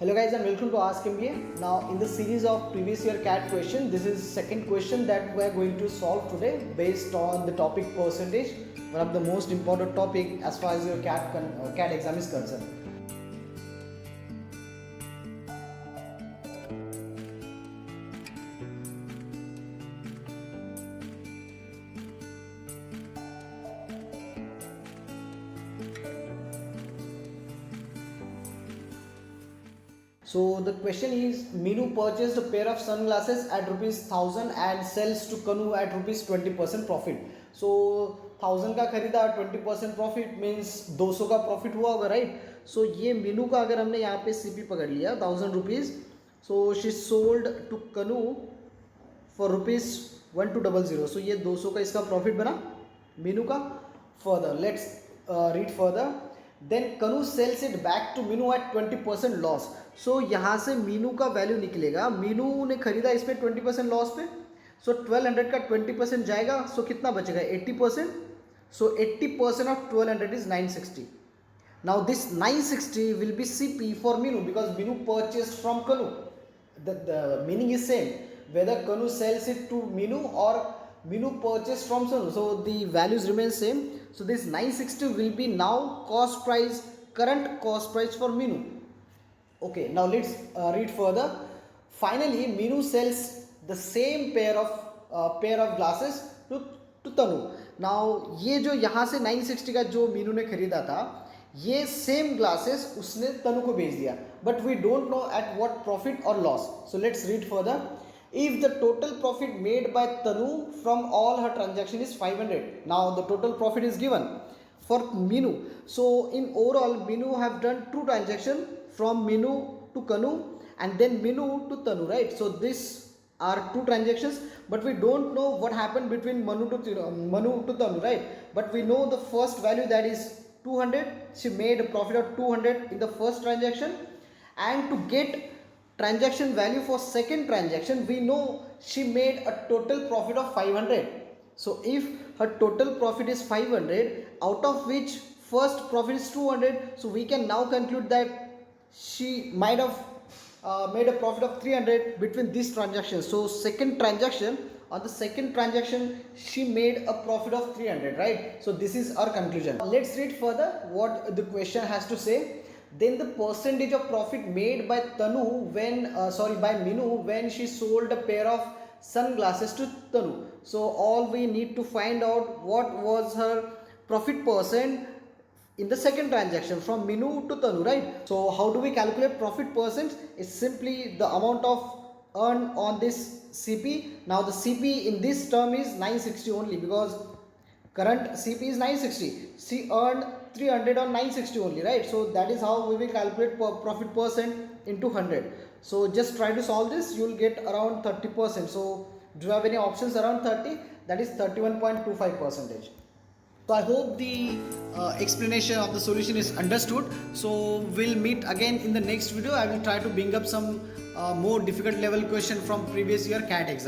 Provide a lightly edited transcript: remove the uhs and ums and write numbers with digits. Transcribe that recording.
Hello guys and welcome to Ask MBA. Now in the series of previous year CAT question, this is second question that we are going to solve today based on the topic percentage, one of the most important topic as far as your CAT exam is concerned. So the question is, Minu purchased a pair of sunglasses at ₹1000 and sells to Kanu at ₹20% profit. So 1000 का खरीदा 20% profit means 200 का profit हुआ होगा, right. सो ये मीनू का अगर हमने यहाँ पे सीपी पकड़ लिया ₹1000, so she sold to Kanu for ₹1200. So ये 200 का इसका प्रॉफिट बना मीनू का. Further let's read further. Then Kanu sells it back to Meenu at 20% loss. So यहाँ से मीनू का वैल्यू निकलेगा. मीनू ने खरीदा इस पर 20% लॉस पे. सो 1200 का 20% जाएगा. सो कितना बचेगा 80%. सो 80% of 1200 is 960. Now this 960 will be CP for Meenu because Meenu purchased from कनु. the meaning is same whether Kanu sells it to Minu or Minu purchased from Sonu, so the values remain same. So this 960 will be now current cost price for Minu. Okay, now let's read further. Finally Minu sells the same pair of glasses to Tanu. Now ये जो यहाँ से 960 का जो मीनू ने खरीदा था, ये सेम ग्लासेस उसने तनु को बेच दिया, but we don't know at what profit और loss. So let's read further. If the total profit made by Tanu from all her transaction is 500, now the total profit is given for Minu. So in overall, Minu have done two transactions from Minu to Kanu and then Minu to Tanu, right? So this are two transactions, but we don't know what happened between Manu to Tanu, right? But we know the first value, that is 200. She made a profit of 200 in the first transaction, and to get transaction value for second transaction, we know she made a total profit of 500. So if her total profit is 500, out of which first profit is 200, so we can now conclude that she might have made a profit of 300 between these transactions. So on the second transaction she made a profit of 300, right? So this is our conclusion. Let's read further what the question has to say. Then the percentage of profit made by by Minu when she sold a pair of sunglasses to Tanu. So all we need to find out what was her profit percent in the second transaction from Minu to Tanu, right? So how do we calculate profit percent? It's simply the amount of earned on this CP. Now the CP in this term is 960 only because current CP is 960. She earned 300 on 960 only, right? So that is how we will calculate profit percent into 100. So just try to solve this. You will get around 30%. So do you have any options around 30? That is 31.25%. So I hope the explanation of the solution is understood. So we'll meet again in the next video. I will try to bring up some more difficult level question from previous year CAT exam.